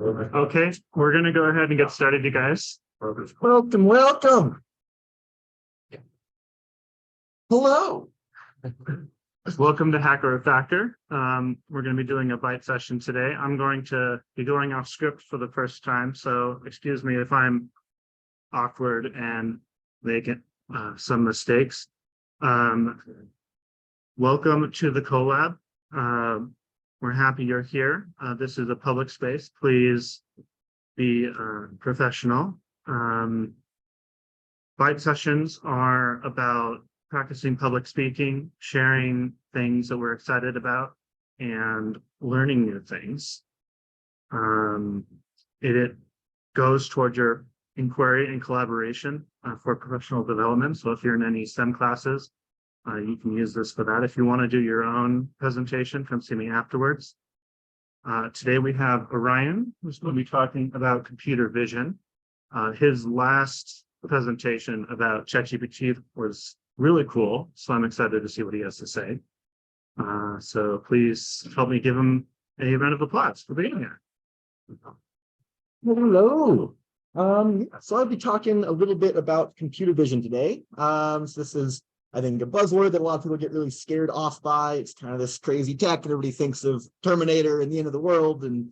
Okay, we're going to go ahead and get started, you guys. Welcome, welcome. Hello. Welcome to Hacker Refactor. We're going to be doing a Byte session today. I'm going to be going off script for the first time, so excuse me if I'm awkward and make some mistakes. Welcome to the collab. We're happy you're here. This is a public space. Please be professional. Byte sessions are about practicing public speaking, sharing things that we're excited about, and learning new things. It goes toward your inquiry and collaboration for professional development. So if you're in any STEM classes, you can use this for that. If you want to do your own presentation, come see me afterwards. Today we have Orion, who's going to be talking about computer vision. His last presentation about ChatGPT was really cool, so I'm excited to see what he has to say. So please help me give him a round of applause for being here. Hello. So I'll be talking a little bit about computer vision today. So this is, I think, a buzzword that a lot of people get really scared off by. It's kind of this crazy tech, and everybody thinks of Terminator and the end of the world. And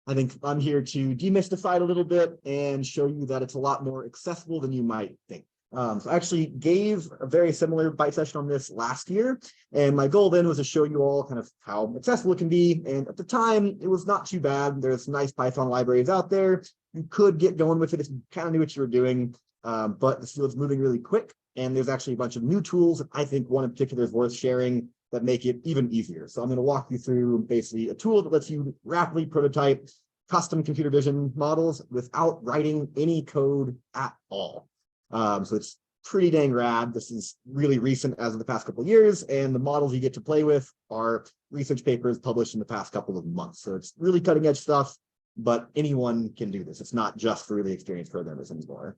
I think I'm here to demystify it a little bit and show you that it's a lot more accessible than you might think. So I actually gave a very similar Byte session on this last year, and my goal then was to show you all kind of how accessible it can be. And at the time, it was not too bad. There's nice Python libraries out there. You could get going with it if you kind of knew what you were doing, but the field's moving really quick. And there's actually a bunch of new tools that I think one in particular is worth sharing that make it even easier. So I'm going to walk you through basically a tool that lets you rapidly prototype custom computer vision models without writing any code at all. So it's pretty dang rad. This is really recent as of the past couple of years, and the models you get to play with are research papers published in the past couple of months. So it's really cutting edge stuff, but anyone can do this. It's not just for really experienced programmers anymore.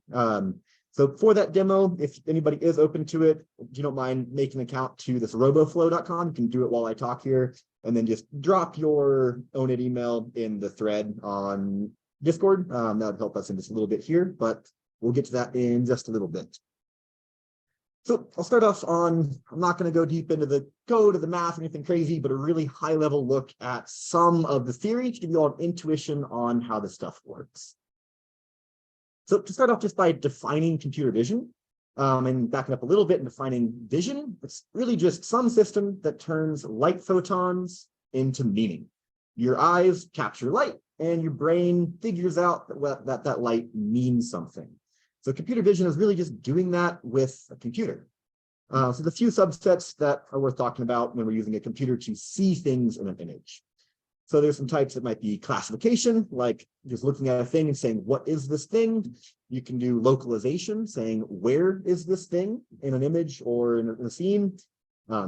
So for that demo, if anybody is open to it, if you don't mind making an account to this roboflow.com, you can do it while I talk here, and then just drop your own email in the thread on Discord. That would help us in just a little bit here, but we'll get to that in just a little bit. So I'll start off on, I'm not going to go deep into the code or the math or anything crazy, but a really high level look at some of the theory to give you all an intuition on how this stuff works. So to start off just by defining computer vision, and backing up a little bit and defining vision, it's really just some system that turns light photons into meaning. Your eyes capture light, and your brain figures out that light means something. So computer vision is really just doing that with a computer. So the few subsets that are worth talking about when we're using a computer to see things in an image. So there's some types that might be classification, like just looking at a thing and saying, what is this thing? You can do localization, saying, where is this thing in an image or in a scene?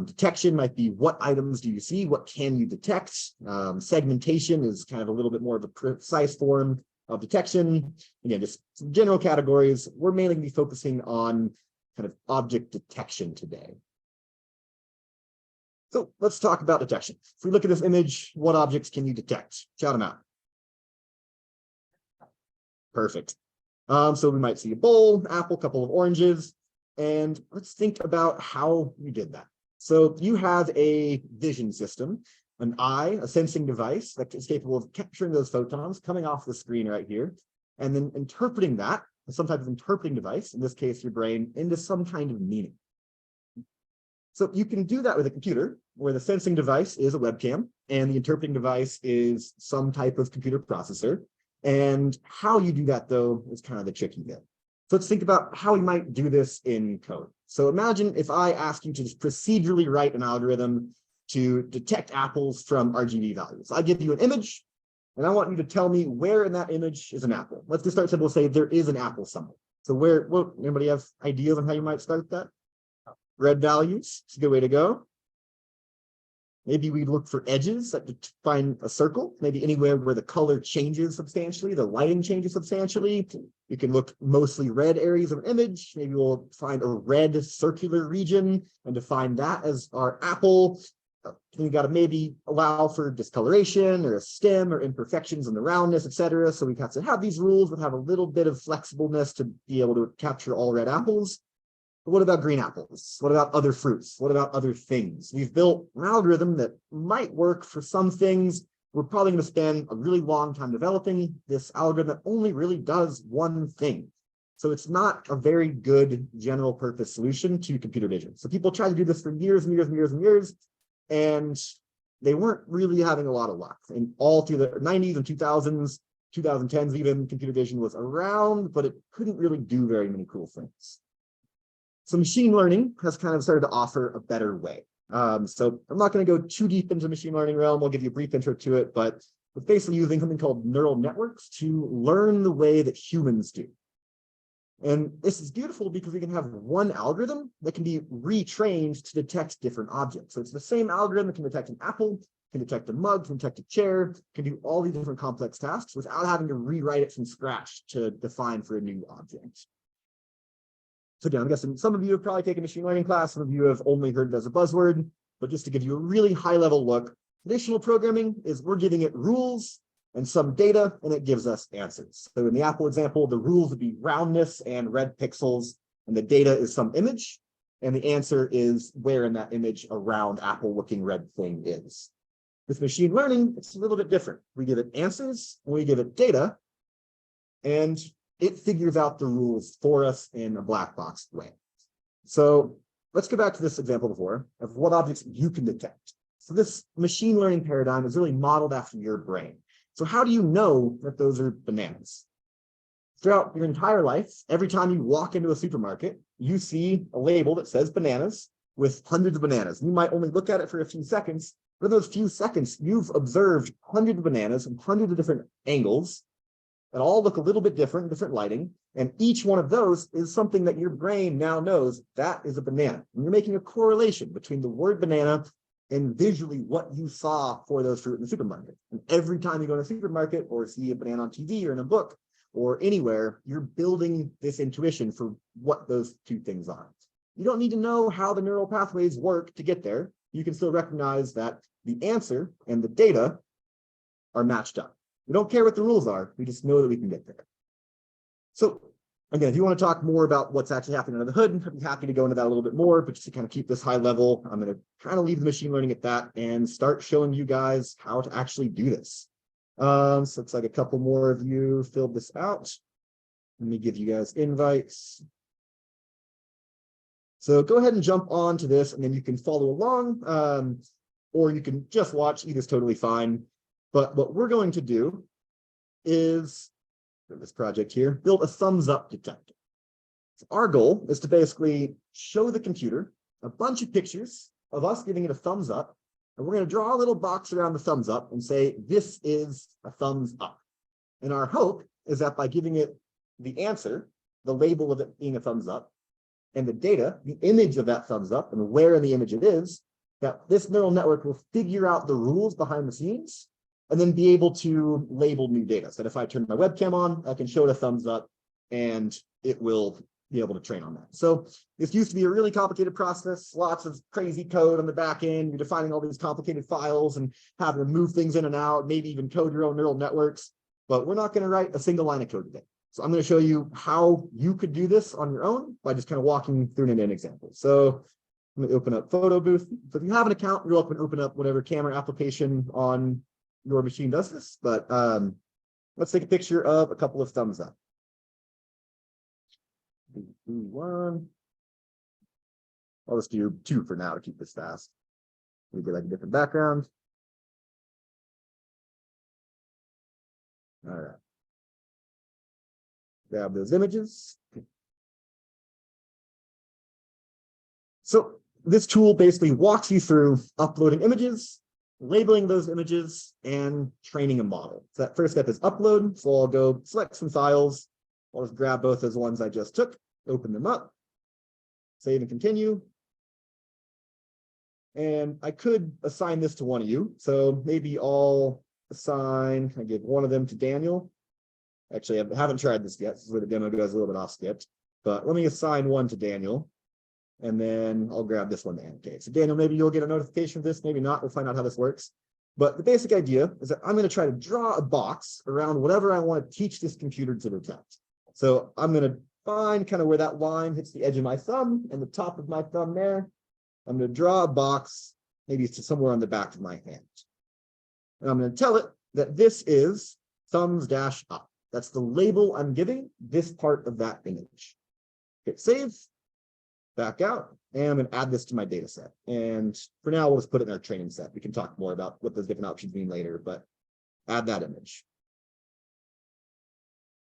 Detection might be, what items do you see? What can you detect? Segmentation is kind of a little bit more of a precise form of detection. Again, just some general categories. We're mainly going to be focusing on kind of object detection today. So let's talk about detection. If we look at this image, what objects can you detect? Shout them out. Perfect. So we might see a bowl, apple, couple of oranges, and let's think about how you did that. So you have a vision system, an eye, a sensing device that is capable of capturing those photons coming off the screen right here, and then interpreting that, some type of interpreting device, in this case, your brain, into some kind of meaning. So you can do that with a computer, where the sensing device is a webcam, and the interpreting device is some type of computer processor. And how you do that, though, is kind of the tricky bit. So let's think about how we might do this in code. So imagine if I ask you to just procedurally write an algorithm to detect apples from RGB values. I give you an image, and I want you to tell me where in that image is an apple. Let's just start simple, say there is an apple somewhere. So where, well, anybody have ideas on how you might start that? Red values, it's a good way to go. Maybe we look for edges that define a circle, maybe anywhere where the color changes substantially, the lighting changes substantially. You can look mostly red areas of an image. Maybe we'll find a red circular region and define that as our apple. you got to maybe allow for discoloration or a stem or imperfections in the roundness, etc. So we have to have these rules that have a little bit of flexibleness to be able to capture all red apples. But what about green apples? What about other fruits? What about other things? We've built an algorithm that might work for some things. We're probably going to spend a really long time developing this algorithm that only really does one thing. So it's not a very good general purpose solution to computer vision. So people tried to do this for years and years and years and years, and they weren't really having a lot of luck. And all through the 90s and 2000s, 2010s even, computer vision was around, but it couldn't really do very many cool things. So machine learning has kind of started to offer a better way. So I'm not going to go too deep into machine learning realm. I'll give you a brief intro to it, but we're basically using something called neural networks to learn the way that humans do. And this is beautiful because we can have one algorithm that can be retrained to detect different objects. So it's the same algorithm that can detect an apple, can detect a mug, can detect a chair, can do all these different complex tasks without having to rewrite it from scratch to define for a new object. So again, I'm guessing some of you have probably taken a machine learning class, some of you have only heard it as a buzzword, but just to give you a really high level look, traditional programming is we're giving it rules and some data, and it gives us answers. So in the Apple example, the rules would be roundness and red pixels, and the data is some image, and the answer is where in that image a round apple-looking red thing is. With machine learning, it's a little bit different. We give it answers, and we give it data, and it figures out the rules for us in a black box way. So let's go back to this example before of what objects you can detect. So this machine learning paradigm is really modeled after your brain. So how do you know that those are bananas? Throughout your entire life, every time you walk into a supermarket, you see a label that says bananas with hundreds of bananas. You might only look at it for a few seconds, but in those few seconds, you've observed hundreds of bananas from hundreds of different angles that all look a little bit different, different lighting. And each one of those is something that your brain now knows that is a banana. And you're making a correlation between the word banana and visually what you saw for those fruit in the supermarket. And every time you go to a supermarket or see a banana on TV or in a book or anywhere, you're building this intuition for what those two things are. You don't need to know how the neural pathways work to get there. You can still recognize that the answer and the data are matched up. We don't care what the rules are. We just know that we can get there. So again, if you want to talk more about what's actually happening under the hood, I'd be happy to go into that a little bit more, but just to kind of keep this high level, I'm going to kind of leave the machine learning at that and start showing you guys how to actually do this. So it looks like a couple more of you filled this out. Let me give you guys invites. So go ahead and jump on to this, and then you can follow along, or you can just watch. Either's totally fine. But what we're going to do is, in this project here, build a thumbs up detector. So our goal is to basically show the computer a bunch of pictures of us giving it a thumbs up, and we're going to draw a little box around the thumbs up and say, this is a thumbs up. And our hope is that by giving it the answer, the label of it being a thumbs up, and the data, the image of that thumbs up, and where in the image it is, that this neural network will figure out the rules behind the scenes and then be able to label new data. So that if I turn my webcam on, I can show it a thumbs up and it will be able to train on that. So this used to be a really complicated process, lots of crazy code on the back end. You're defining all these complicated files and having to move things in and out, maybe even code your own neural networks. But we're not going to write a single line of code today. So I'm going to show you how you could do this on your own by just kind of walking through an example. So I'm going to open up Photo Booth. So if you have an account, you're welcome to open up whatever camera application on your machine does this, but let's take a picture of a couple of thumbs up. One. I'll just do 2 for now to keep this fast. Maybe like a different background. All right. Grab those images. So this tool basically walks you through uploading images, labeling those images, and training a model. So that first step is upload. So I'll go select some files. I'll just grab both those ones I just took, open them up, save and continue. And I could assign this to one of you. So maybe I'll assign, I give one of them to Daniel. Actually, I haven't tried this yet. This is where the demo goes a little bit off script. But let me assign one to Daniel. And then I'll grab this one to annotate. So Daniel, maybe you'll get a notification of this, maybe not. We'll find out how this works. But the basic idea is that I'm going to try to draw a box around whatever I want to teach this computer to detect. So I'm going to find kind of where that line hits the edge of my thumb and the top of my thumb there. I'm going to draw a box, maybe it's somewhere on the back of my hand. And I'm going to tell it that this is thumbs dash up. That's the label I'm giving this part of that image. Hit save, back out, and I'm going to add this to my data set. And for now, we'll just put it in our training set. We can talk more about what those different options mean later, but add that image.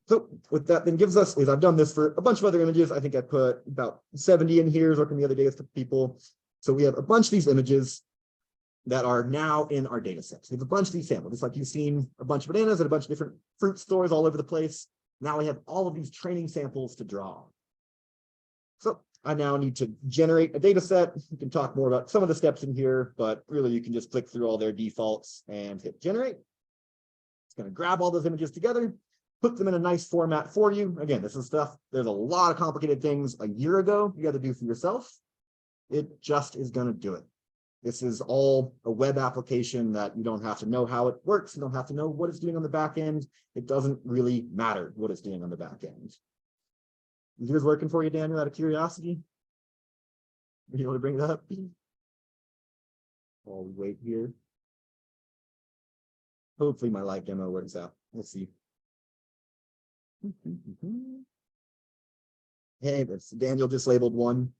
So what that then gives us is I've done this for a bunch of other images. I think I put about 70 in here, working the other days for people. So we have a bunch of these images that are now in our data sets. We have a bunch of these samples, just like you've seen a bunch of bananas at a bunch of different fruit stores all over the place. Now we have all of these training samples to draw. So I now need to generate a data set. We can talk more about some of the steps in here, but really you can just click through all their defaults and hit generate. It's going to grab all those images together, put them in a nice format for you. Again, this is stuff, there's a lot of complicated things a year ago you got to do for yourself. It just is going to do it. This is all a web application that you don't have to know how it works. You don't have to know what it's doing on the back end. It doesn't really matter what it's doing on the back end. Is yours working for you, Daniel, out of curiosity? Are you able to bring that up? While we wait here. Hopefully my live demo works out. We'll see. Hey, that's Daniel just labeled one.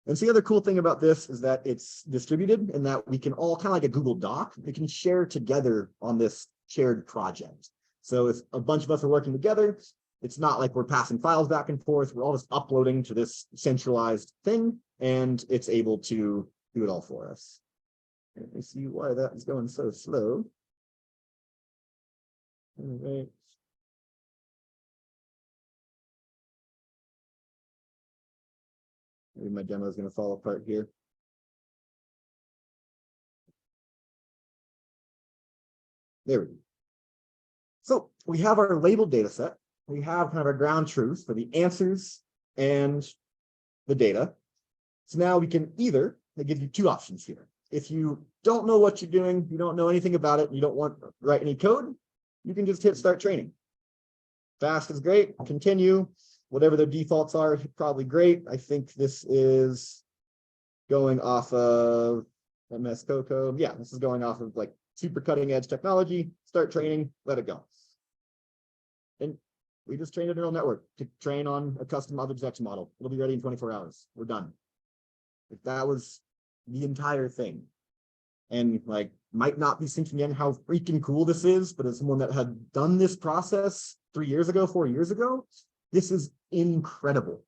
And so the other cool thing about this is that it's distributed and that we can all kind of like a Google Doc, we can share together on this shared project. So if a bunch of us are working together, it's not like we're passing files back and forth. We're all just uploading to this centralized thing, and it's able to do it all for us. Let me see why that is going so slow. All right. Maybe my demo is going to fall apart here. There we go. So we have our labeled data set. We have kind of our ground truth for the answers and the data. So now we can either, they give you two options here. If you don't know what you're doing, you don't know anything about it, you don't want to write any code, you can just hit start training. Fast is great, continue. Whatever their defaults are, probably great. I think this is going off of MS Coco. Yeah, this is going off of like super cutting edge technology. Start training, let it go. And we just trained a neural network to train on a custom object detection model. It'll be ready in 24 hours. We're done. If that was the entire thing. And like, might not be sinking in how freaking cool this is, but as someone that had done this process 3 years ago, 4 years ago, this is incredible.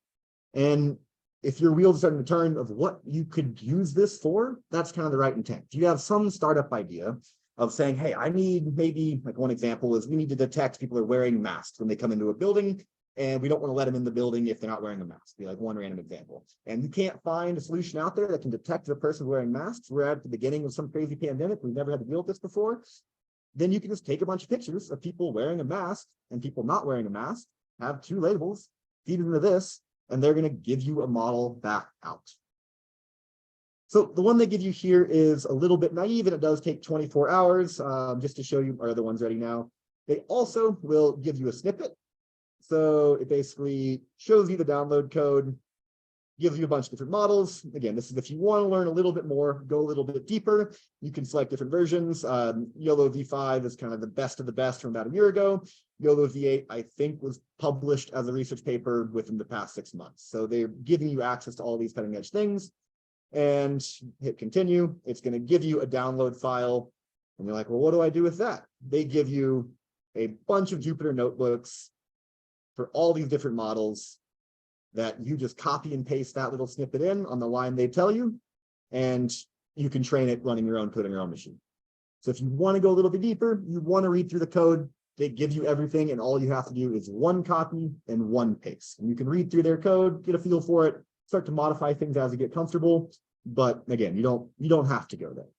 And if your wheels are starting to turn of what you could use this for, that's kind of the right intent. If you have some startup idea of saying, hey, I need maybe, like one example is we need to detect people are wearing masks when they come into a building, and we don't want to let them in the building if they're not wearing a mask. Be like one random example. And you can't find a solution out there that can detect the person wearing masks. We're at the beginning of some crazy pandemic. We've never had to deal with this before. Then you can just take a bunch of pictures of people wearing a mask and people not wearing a mask, have two labels, feed it into this, and they're going to give you a model back out. So the one they give you here is a little bit naive, and it does take 24 hours. Just to show you, are the ones ready now? They also will give you a snippet. So it basically shows you the download code, gives you a bunch of different models. Again, this is if you want to learn a little bit more, go a little bit deeper, you can select different versions. YOLO v5 is kind of the best of the best from about a year ago. YOLO v8, I think, was published as a research paper within the past 6 months. So they're giving you access to all these cutting edge things. And hit continue. It's going to give you a download file. And you're like, well, what do I do with that? They give you a bunch of Jupyter notebooks for all these different models that you just copy and paste that little snippet in on the line they tell you, and you can train it running your own code on your own machine. So if you want to go a little bit deeper, you want to read through the code, they give you everything, and all you have to do is one copy and one paste. And you can read through their code, get a feel for it, start to modify things as you get comfortable. But again, you don't have to go there.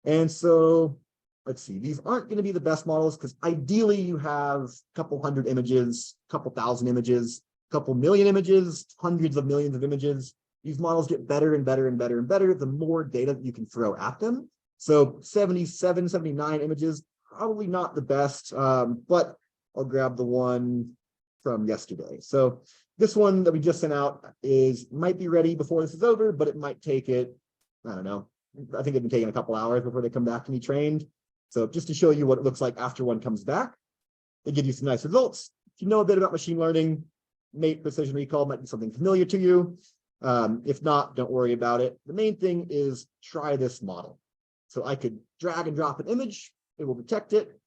And so let's see, these aren't going to be the best models because ideally you have a couple hundred images, a couple thousand images, couple million images, hundreds of millions of images. these models get better and better and better and better the more data that you can throw at them. So 77, 79 images, probably not the best, but I'll grab the one from yesterday. So this one that we just sent out might be ready before this is over, but it might take it, I don't know. I think it's been taking a couple hours before they come back to be trained. So just to show you what it looks like after one comes back, they give you some nice results. If you know a bit about machine learning, mate precision recall might be something familiar to you. If not, don't worry about it. The main thing is try this model. So I could drag and drop an image, it will detect it.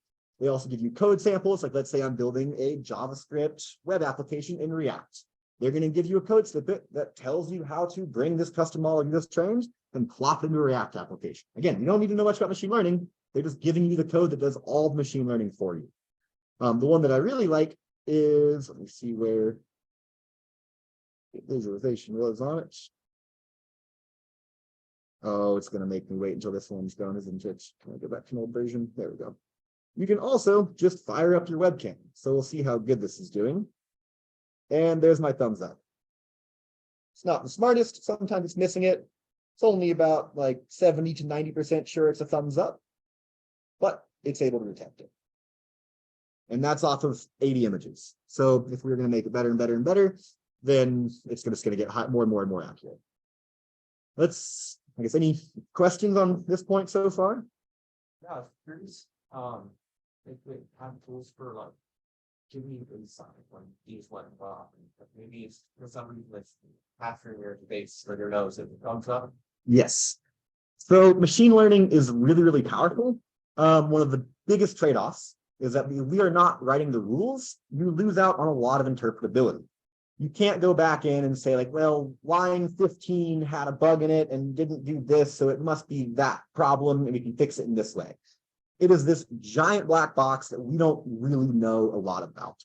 They also give you code samples, like let's say I'm building a JavaScript web application in React. They're going to give you a code snippet that tells you how to bring this custom model you just trained and plop it into a React application. Again, you don't need to know much about machine learning. They're just giving you the code that does all the machine learning for you. The one that I really like is, let me see where visualization was on it. Oh, it's going to make me wait until this one's done, isn't it? Can I go back to an old version? There we go. You can also just fire up your webcam. So we'll see how good this is doing. And there's my thumbs up. It's not the smartest. Sometimes it's missing it. It's only about like 70 to 90% sure it's a thumbs up, but it's able to detect it. And that's off of 80 images. So if we're going to make it better and better and better, then it's just going to get more and more and more accurate. I guess, any questions on this point so far? Yeah, I was curious. If they have tools for like giving insight when these went wrong, maybe it's for some reason that's capturing your base or their nose if it comes up. Yes. So machine learning is really, really powerful. One of the biggest trade-offs is that we are not writing the rules. You lose out on a lot of interpretability. You can't go back in and say like, well, line 15 had a bug in it and didn't do this, so it must be that problem and we can fix it in this way. It is this giant black box that we don't really know a lot about.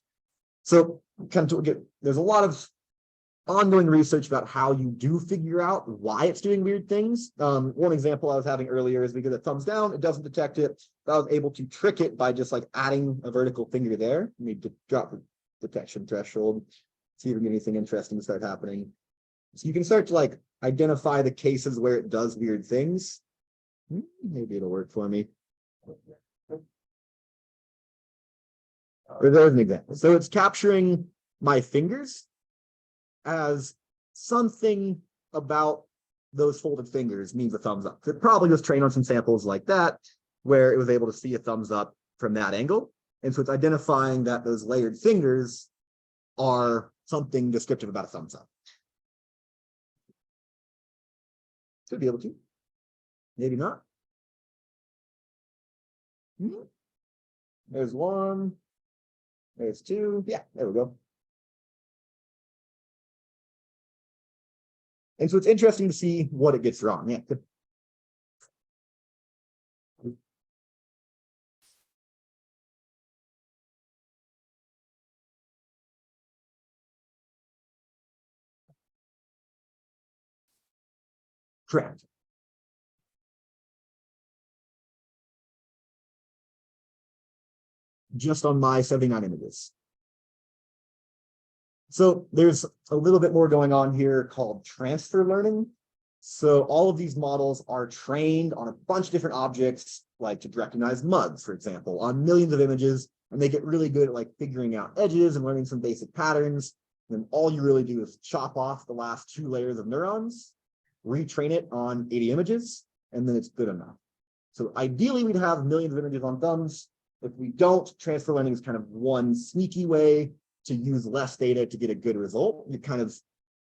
So there's a lot of ongoing research about how you do figure out why it's doing weird things. One example I was having earlier is we get a thumbs down, it doesn't detect it. But I was able to trick it by just like adding a vertical finger there. We need to drop the detection threshold, see if we get anything interesting start happening. So you can start to like identify the cases where it does weird things. Maybe it'll work for me. Or there's an example. So it's capturing my fingers as something about those folded fingers means a thumbs up. It probably was trained on some samples like that, where it was able to see a thumbs up from that angle. And so it's identifying that those layered fingers are something descriptive about a thumbs up. Should be able to. Maybe not. There's one. There's two. Yeah, there we go. And so it's interesting to see what it gets wrong. Yeah. Correct. Just on my 79 images. So there's a little bit more going on here called transfer learning. So all of these models are trained on a bunch of different objects, like to recognize mugs, for example, on millions of images, and they get really good at like figuring out edges and learning some basic patterns. And all you really do is chop off the last 2 layers of neurons, retrain it on 80 images, and then it's good enough. So ideally, we'd have millions of images on thumbs. If we don't, transfer learning is kind of one sneaky way to use less data to get a good result. You kind of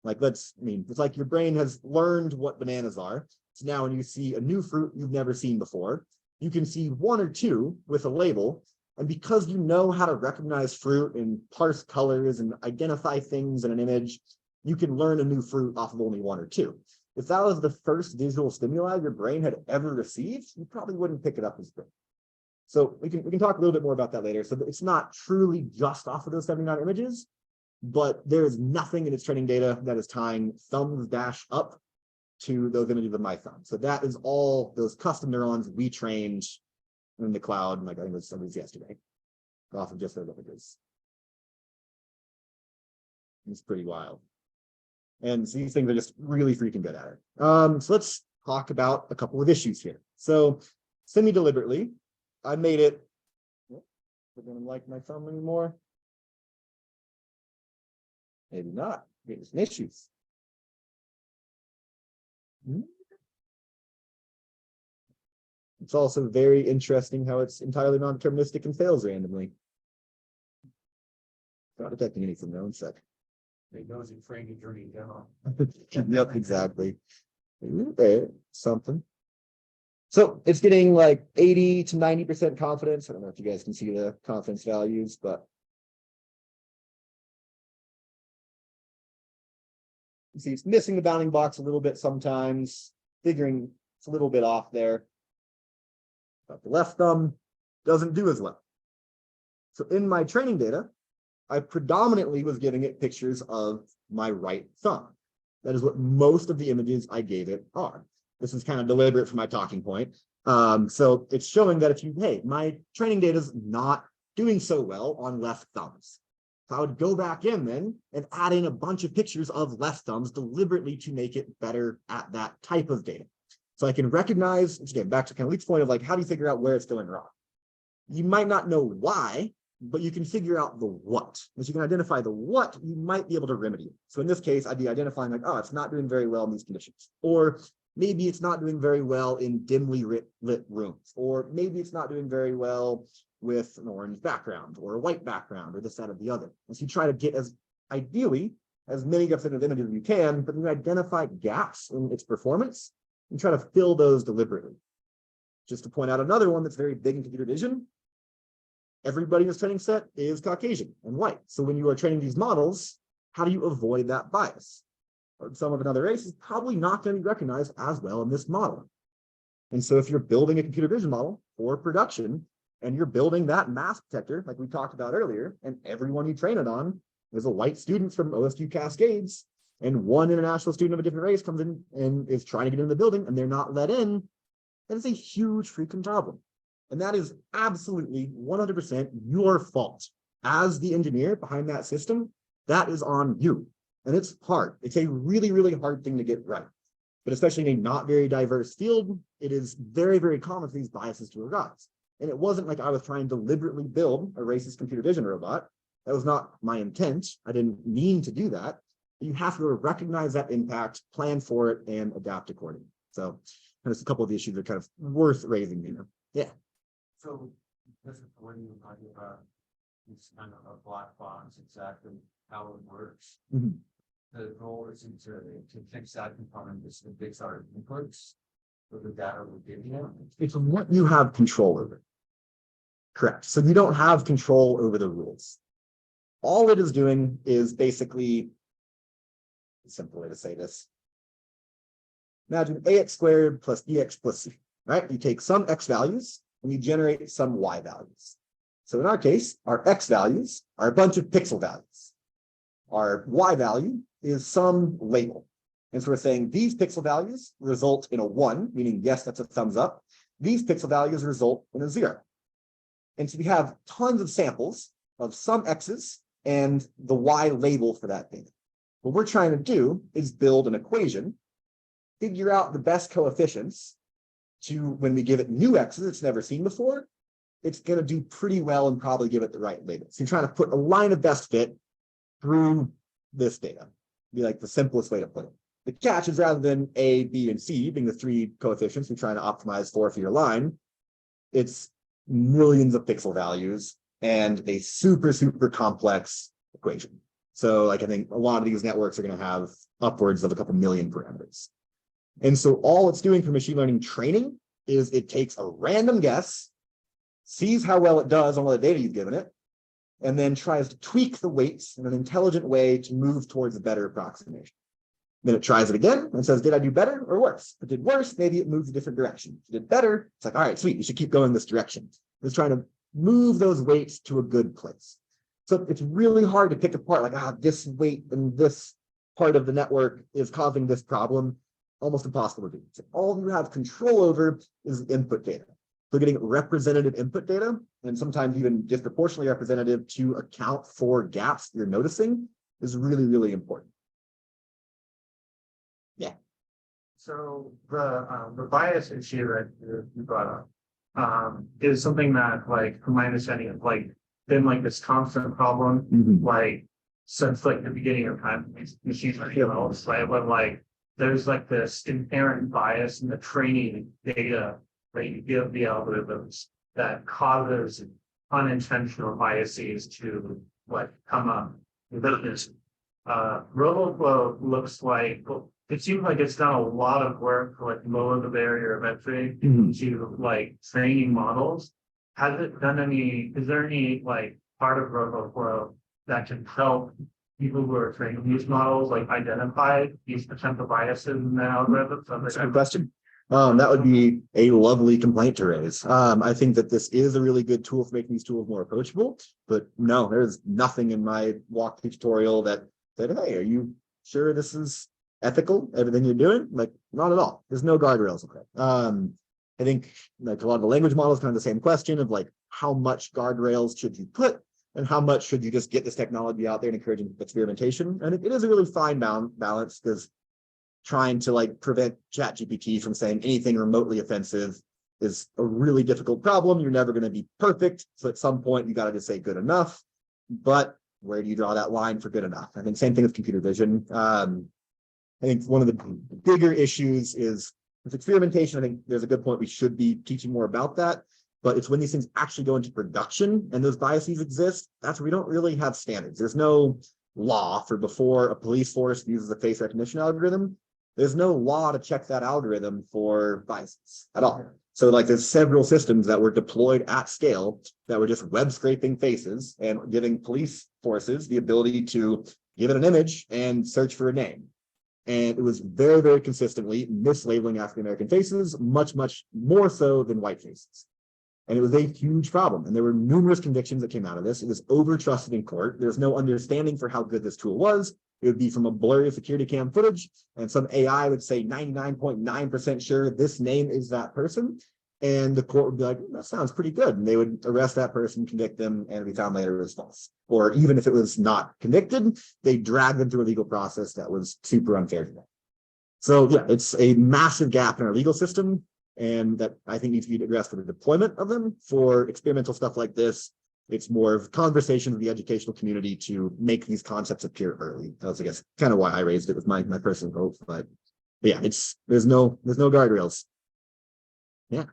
like, it's like your brain has learned what bananas are. So now when you see a new fruit you've never seen before, you can see 1 or 2 with a label. And because you know how to recognize fruit and parse colors and identify things in an image, you can learn a new fruit off of only 1 or 2. If that was the first visual stimuli your brain had ever received, you probably wouldn't pick it up as good. So we can talk a little bit more about that later. So it's not truly just off of those 79 images, but there is nothing in its training data that is tying thumbs dash up to those images of my thumb. So that is all those custom neurons we trained in the cloud, like I think it was yesterday, off of just those images. It's pretty wild. And so these things are just really freaking good at it. So let's talk about a couple of issues here. So semi-deliberately, I made it, I don't like my thumb anymore. Maybe not, maybe some issues. It's also very interesting how it's entirely non-deterministic and fails randomly. Not detecting anything though, in sec. It goes in framing journey down. Yep, exactly. There, something. So it's getting like 80 to 90% confidence. I don't know if you guys can see the confidence values, but you see it's missing the bounding box a little bit sometimes, figuring it's a little bit off there. But the left thumb doesn't do as well. So in my training data, I predominantly was giving it pictures of my right thumb. That is what most of the images I gave it are. This is kind of deliberate for my talking point. So it's showing that if you, hey, my training data is not doing so well on left thumbs. So I would go back in then and add in a bunch of pictures of left thumbs deliberately to make it better at that type of data. So I can recognize, again, back to kind of Leek's point of like, how do you figure out where it's going wrong? You might not know why, but you can figure out the what. Once you can identify the what, you might be able to remedy it. So in this case, I'd be identifying like, oh, it's not doing very well in these conditions. Or maybe it's not doing very well in dimly lit rooms. Or maybe it's not doing very well with an orange background or a white background or this, that, or the other. And so you try to get as ideally as many representative images as you can, but you identify gaps in its performance and try to fill those deliberately. Just to point out another one that's very big in computer vision, everybody in this training set is Caucasian and white. So when you are training these models, how do you avoid that bias? Someone of another race is probably not going to be recognized as well in this model. And so if you're building a computer vision model for production and you're building that mask detector, like we talked about earlier, and everyone you train it on is a white student from OSU Cascades, and one international student of a different race comes in and is trying to get in the building and they're not let in, that is a huge freaking problem. And that is absolutely 100% your fault. As the engineer behind that system, that is on you. And it's hard. It's a really, really hard thing to get right. But especially in a not very diverse field, it is very, very common for these biases to arise. And it wasn't like I was trying to deliberately build a racist computer vision robot. That was not my intent. I didn't mean to do that. You have to recognize that impact, plan for it, and adapt accordingly. So there's a couple of issues that are kind of worth raising, you know. Yeah. So this is when you talking about it's kind of a black box, exactly how it works. Mhm. The goal is to fix that component, is to fix our inputs for the data we're giving you. It's what you have control over. Correct. So you don't have control over the rules. All it is doing is basically, a simple way to say this. Imagine ax squared plus bx plus c, right? You take some x values and you generate some y values. So in our case, our x values are a bunch of pixel values. Our y value is some label. And so we're saying these pixel values result in a 1, meaning yes, that's a thumbs up. These pixel values result in a 0. And so we have tons of samples of some x's and the y label for that data. What we're trying to do is build an equation, figure out the best coefficients to, when we give it new x's it's never seen before, it's going to do pretty well and probably give it the right label. So you're trying to put a line of best fit through this data. Be like the simplest way to put it. The catch is rather than A, B, and C being the 3 coefficients you're trying to optimize for your line, it's millions of pixel values and a super, super complex equation. So like I think a lot of these networks are going to have upwards of a couple million parameters. And so all it's doing for machine learning training is it takes a random guess, sees how well it does on all the data you've given it, and then tries to tweak the weights in an intelligent way to move towards a better approximation. Then it tries it again and says, did I do better or worse? If it did worse, maybe it moves a different direction. If it did better, it's like, all right, sweet, you should keep going this direction. It's trying to move those weights to a good place. So it's really hard to pick apart, like, this weight and this part of the network is causing this problem. Almost impossible to do. So all you have control over is input data. So getting representative input data, and sometimes even disproportionately representative to account for gaps you're noticing, is really, really important. So the bias issue that you brought up is something that, like, from my understanding, of like been like this constant problem, like since like the beginning of time, machine learning models, right? When like there's like this inherent bias in the training data that you give the algorithms that causes unintentional biases to like come up. This RoboFlow looks like, well, it seems like it's done a lot of work to like lower the barrier of entry to like training models. Has it done any, is there any like part of RoboFlow that can help people who are training these models like identify these potential biases in the algorithm? That's a good question. That would be a lovely complaint to raise. I think that this is a really good tool for making these tools more approachable, but no, there's nothing in my walkthrough tutorial that said, hey, are you sure this is ethical, everything you're doing? Like, not at all. There's no guardrails. Okay. I think like a lot of the language models kind of the same question of like, how much guardrails should you put and how much should you just get this technology out there and encourage experimentation? And it is a really fine balance, because trying to like prevent ChatGPT from saying anything remotely offensive is a really difficult problem. You're never going to be perfect. So at some point you got to just say good enough, but where do you draw that line for good enough? I think same thing with computer vision. I think one of the bigger issues is with experimentation. I think there's a good point. We should be teaching more about that, but it's when these things actually go into production and those biases exist, that's where we don't really have standards. There's no law for before a police force uses a face recognition algorithm. There's no law to check that algorithm for biases at all. So like there's several systems that were deployed at scale that were just web scraping faces and giving police forces the ability to give it an image and search for a name. And it was very, very consistently mislabeling African-American faces, much, much more so than white faces. And it was a huge problem. And there were numerous convictions that came out of this. It was over-trusted in court. There's no understanding for how good this tool was. It would be from a blurry security cam footage, and some AI would say 99.9% sure this name is that person. And the court would be like, that sounds pretty good. And they would arrest that person, convict them, and we found later it was false. Or even if it was not convicted, they dragged them through a legal process that was super unfair to them. So yeah, it's a massive gap in our legal system, and that I think needs to be addressed for the deployment of them. For experimental stuff like this, it's more of conversation with the educational community to make these concepts appear early. That's, I guess, kind of why I raised it with my personal hope. But yeah, there's no guardrails. Yeah.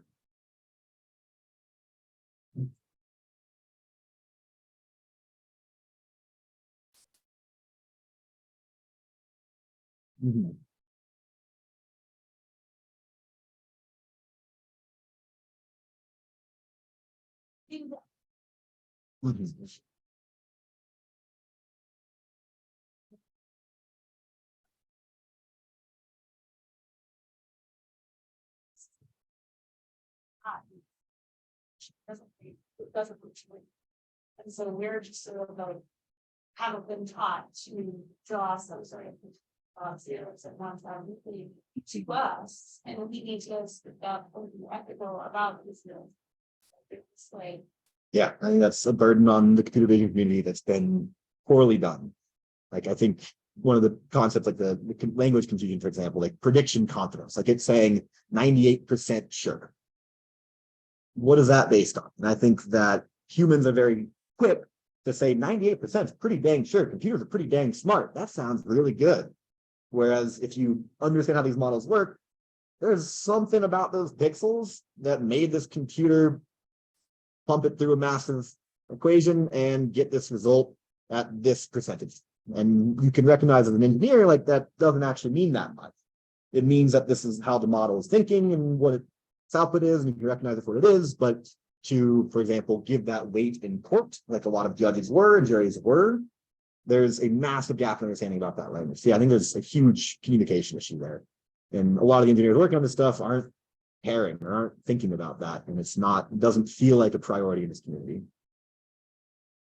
Mhm. Mhm. Doesn't actually. And so we're just sort of like, haven't been taught to draw some sort of zeros and ones that we to us, and we need to speak up and be ethical about this. It's like, Yeah, I think that's a burden on the computer vision community that's been poorly done. Like, I think one of the concepts, like the language confusion, for example, like prediction confidence, like it's saying 98% sure. What is that based on? And I think that humans are very quick to say 98% is pretty dang sure. Computers are pretty dang smart. That sounds really good. Whereas if you understand how these models work, there's something about those pixels that made this computer pump it through a massive equation and get this result at this percentage. And you can recognize as an engineer, like that doesn't actually mean that much. It means that this is how the model is thinking and what its output is, and you can recognize it for what it is. But to, for example, give that weight in court, like a lot of judges were, juries were, there's a massive gap in understanding about that language. So yeah, I think there's a huge communication issue there. And a lot of the engineers working on this stuff aren't caring or aren't thinking about that. And it doesn't feel like a priority in this community.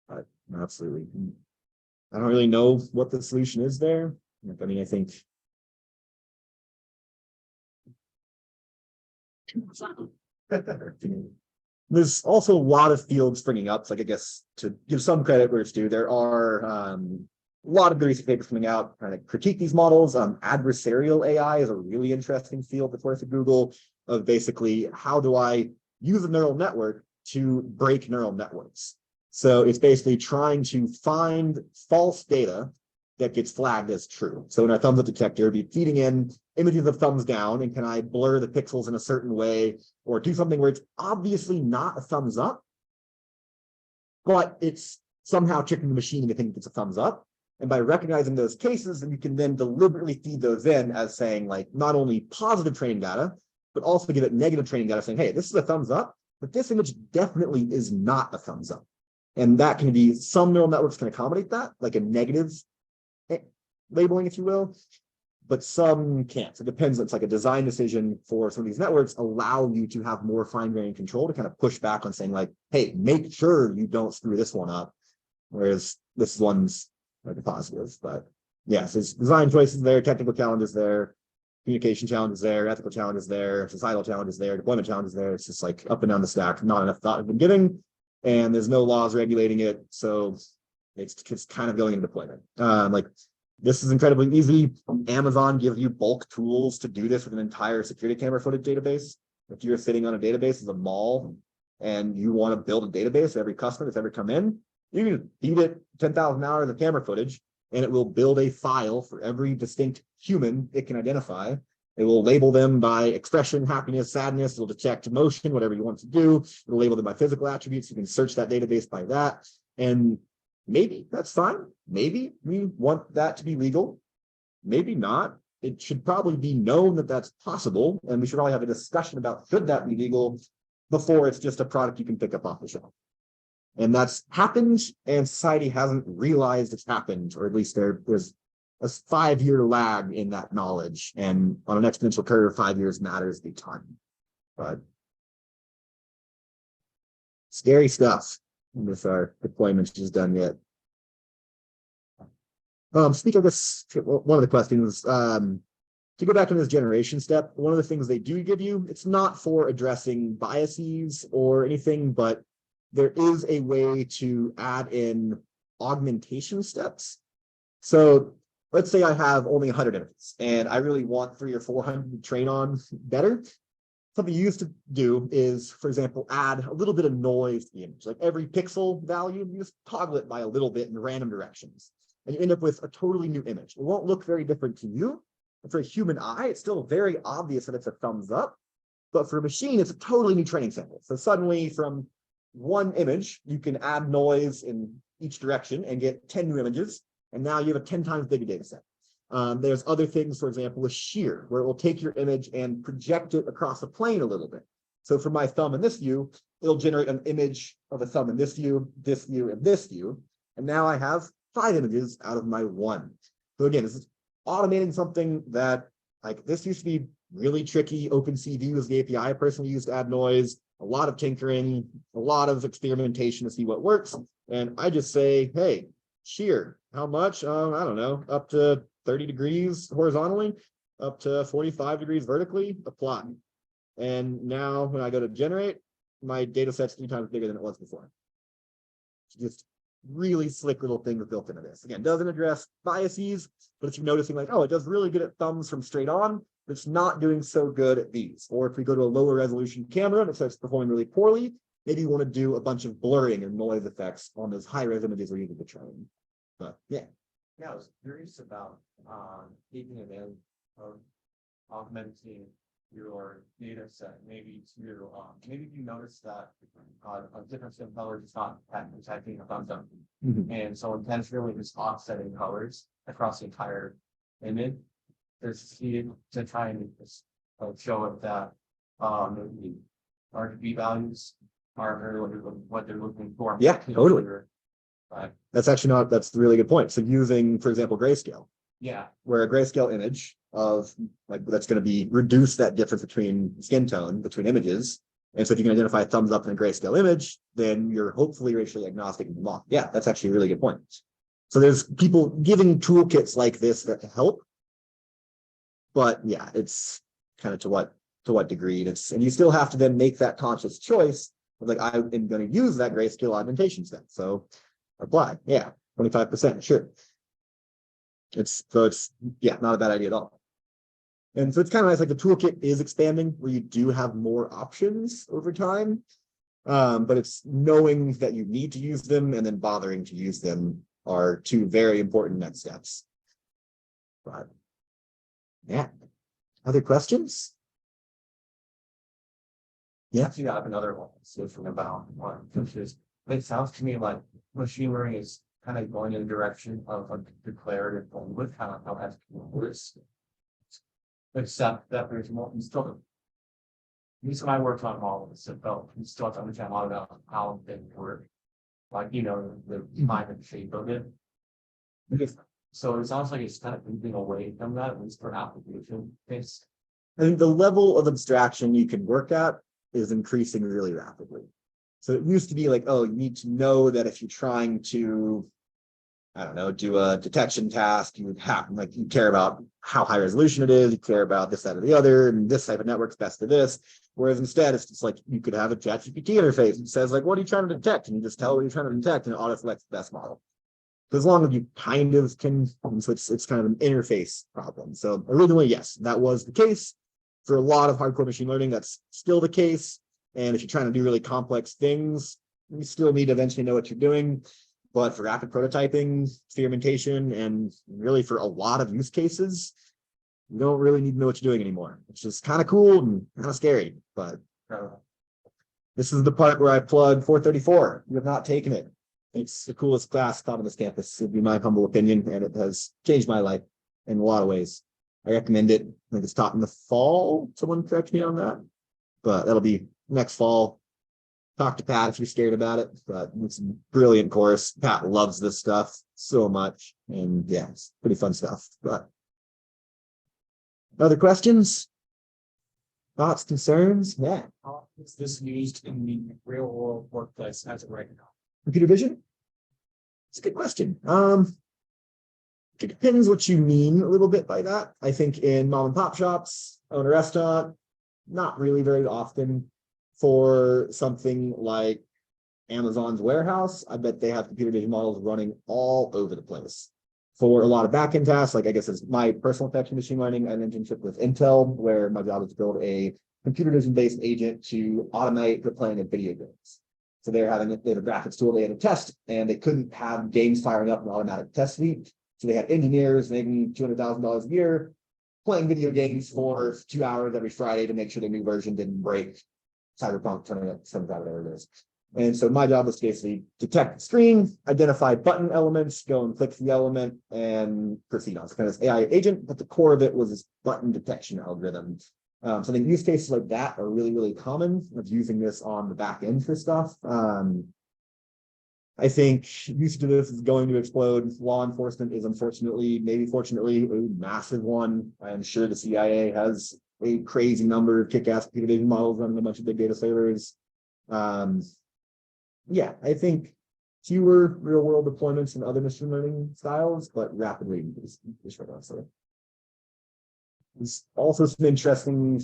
But absolutely. I don't really know what the solution is there. I mean, I think there's also a lot of fields springing up. So I guess to give some credit where it's due, there are lot of good recent papers coming out trying to critique these models. Adversarial AI is a really interesting field that's worth a Google of basically how do I use a neural network to break neural networks. So it's basically trying to find false data that gets flagged as true. So in our thumbs up detector, it'd be feeding in images of thumbs down, and can I blur the pixels in a certain way or do something where it's obviously not a thumbs up, but it's somehow tricking the machine into thinking it's a thumbs up. And by recognizing those cases, then you can then deliberately feed those in as saying like not only positive training data, but also give it negative training data saying, hey, this is a thumbs up, but this image definitely is not a thumbs up. And that can be, some neural networks can accommodate that, like a negative labeling, if you will, but some can't. So it depends. It's like a design decision for some of these networks allow you to have more fine-grained control to kind of push back on saying like, hey, make sure you don't screw this one up. Whereas this one's like a positive, but yes, there's design choices there, technical challenges there, communication challenges there, ethical challenges there, societal challenges there, deployment challenges there. It's just like up and down the stack, not enough thought has been given, and there's no laws regulating it. So it's kind of going into deployment. Like this is incredibly easy. Amazon gives you bulk tools to do this with an entire security camera footage database. If you're sitting on a database as a mall and you want to build a database for every customer that's ever come in, you can feed it 10,000 hours of camera footage and it will build a file for every distinct human it can identify. It will label them by expression, happiness, sadness. It'll detect emotion, whatever you want to do. It'll label them by physical attributes. You can search that database by that. And maybe that's fine. Maybe we want that to be legal. Maybe not. It should probably be known that that's possible. And we should probably have a discussion about should that be legal before it's just a product you can pick up off the shelf. And that's happened, and society hasn't realized it's happened, or at least there's a 5-year lag in that knowledge. And on an exponential curve, 5 years matters a ton. But scary stuff with our deployments just done yet. Speaking of this, one of the questions, to go back to this generation step, one of the things they do give you, it's not for addressing biases or anything, but there is a way to add in augmentation steps. So let's say I have only 100 images and I really want 300 or 400 to train on better. Something you used to do is, for example, add a little bit of noise to the image. Like every pixel value, you just toggle it by a little bit in random directions. And you end up with a totally new image. It won't look very different to you. But for a human eye, it's still very obvious that it's a thumbs up. But for a machine, it's a totally new training sample. So suddenly from one image, you can add noise in each direction and get 10 new images. And now you have a 10 times bigger data set. There's other things, for example, with shear, where it will take your image and project it across a plane a little bit. So for my thumb in this view, it'll generate an image of a thumb in this view, and this view. And now I have 5 images out of my 1. So again, this is automating something that, like, this used to be really tricky. OpenCV was the API I personally used to add noise. A lot of tinkering, a lot of experimentation to see what works. And I just say, hey, shear, how much? I don't know, up to 30 degrees horizontally, up to 45 degrees vertically, apply. And now when I go to generate, my data set's 3 times bigger than it was before. It's just really slick little things built into this. Again, doesn't address biases, but if you're noticing like, oh, it does really good at thumbs from straight on, but it's not doing so good at these. Or if we go to a lower resolution camera and it starts performing really poorly, maybe you want to do a bunch of blurring and noise effects on those high-res images we're using to train. But yeah. Yeah, I was curious about keeping it in of augmenting your data set, maybe to maybe you notice that a difference in colors is not detecting a thumbs up, and so intentionally just offsetting colors across the entire image. There's to try and just show it that the RGB values are very what they're looking for. Yeah, totally. Right. That's actually that's a really good point. So using, for example, grayscale. Yeah. Where a grayscale image of like that's going to be reduce that difference between skin tone between images. And so if you can identify a thumbs up in a grayscale image, then you're hopefully racially agnostic in the model. Yeah, that's actually a really good point. So there's people giving toolkits like this that help. But yeah, it's kind of to what degree it's, and you still have to then make that conscious choice of like, I am going to use that grayscale augmentation step. So apply. Yeah, 25%, sure. It's yeah, not a bad idea at all. And so it's kind of nice, like the toolkit is expanding where you do have more options over time. But it's knowing that you need to use them and then bothering to use them are two very important next steps. But yeah, other questions? Yeah. Actually, I have another one, so from about one, which is, it sounds to me like machine learning is kind of going in the direction of a declarative language, kind of how that's works. Except that there's more, you still. At least when I worked on models, it felt you still have to understand a lot about how things work. Like, you know, the kind and shape of it. So it sounds like it's kind of moving away from that, at least for application based. I think the level of abstraction you can work at is increasing really rapidly. So it used to be like, oh, you need to know that if you're trying to, I don't know, do a detection task, you would have, like, you care about how high resolution it is, you care about this, that, or the other, and this type of network's best for this. Whereas instead, it's just like, you could have a ChatGPT interface that says, like, what are you trying to detect? And you just tell what you're trying to detect, and it auto selects the best model. So as long as you kind of can, so it's kind of an interface problem. So originally, yes, that was the case. For a lot of hardcore machine learning, that's still the case. And if you're trying to do really complex things, you still need to eventually know what you're doing. But for rapid prototyping, experimentation, and really for a lot of use cases, you don't really need to know what you're doing anymore. It's just kind of cool and kind of scary. But this is the part where I plug 434. You have not taken it. It's the coolest class taught on this campus, would be my humble opinion, and it has changed my life in a lot of ways. I recommend it. I think it's taught in the fall. Someone correct me on that, but that'll be next fall. Talk to Pat if you're scared about it, but it's a brilliant course. Pat loves this stuff so much, and yeah, it's pretty fun stuff. But other questions, thoughts, concerns? Yeah, How is this used in the real world workplace as of right now? computer vision. It's a good question. It depends what you mean a little bit by that. I think in mom and pop shops, own a restaurant, not really very often. For something like Amazon's warehouse, I bet they have computer vision models running all over the place. For a lot of backend tasks, like I guess it's my personal affection machine learning, an internship with Intel, where my job is to build a computer vision based agent to automate the playing of video games. So they have a graphics tool, they had a test, and they couldn't have games firing up an automatic test suite. So they had engineers making $200,000 a year playing video games for 2 hours every Friday to make sure the new version didn't break. Cyberpunk 2075, whatever it is. And so my job was to basically detect the screen, identify button elements, go and click the element, and proceed on. So kind of this AI agent, but the core of it was this button detection algorithm. So I think use cases like that are really, really common of using this on the back end for stuff. I think usage of this is going to explode. Law enforcement is unfortunately, maybe fortunately, a massive one. I'm sure the CIA has a crazy number of kick-ass computer vision models running a bunch of big data servers. Yeah, I think fewer real-world deployments and other machine learning styles, but rapidly is right on. So there's also some interesting.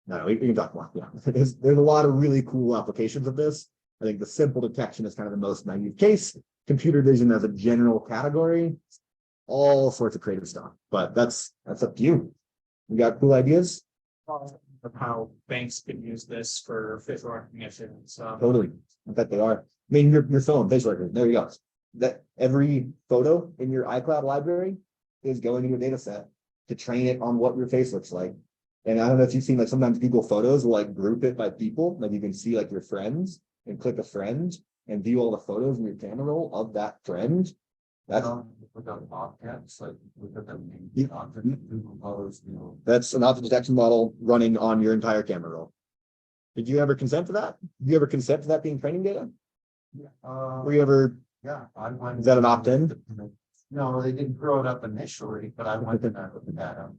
No, we can talk more. Yeah, there's a lot of really cool applications of this. I think the simple detection is kind of the most naive case. Computer vision as a general category, all sorts of creative stuff. But that's up to you. You got cool ideas? Of how banks can use this for facial recognition. So Totally. I bet they are. I mean, your phone, facial recognition. There you go. That every photo in your iCloud library is going into a data set to train it on what your face looks like. And I don't know if you've seen, like, sometimes Google Photos will like group it by people. Like you can see like your friends and click a friend and view all the photos in your camera roll of that friend. That's that's an object detection model running on your entire camera roll. Did you ever consent to that? Did you ever consent to that being training data? Were you ever? Yeah, I went. Is that an opt-in? No, they didn't throw it up initially, but I went in there with that.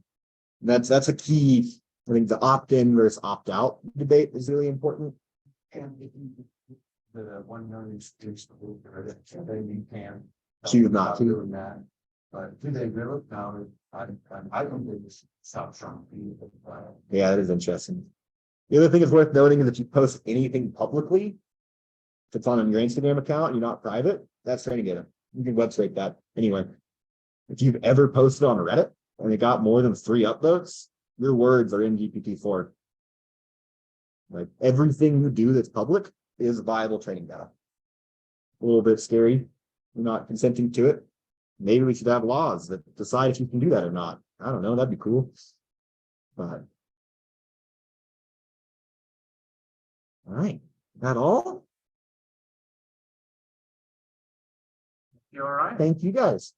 That's a key. I think the opt-in versus opt-out debate is really important. And the 1 million students, you can. Choose not to. Doing that, but do they really? No, I don't think it's stop trying. Yeah, that is interesting. The other thing is worth noting is if you post anything publicly, if it's on your Instagram account, you're not private, that's training data. You can web scrape that anyway. if you've ever posted on Reddit and it got more than 3 upvotes, your words are in GPT-4. Like everything you do that's public is viable training data. A little bit scary. You're not consenting to it. Maybe we should have laws that decide if you can do that or not. I don't know. That'd be cool. But all right, that all? You all right? Thank you guys.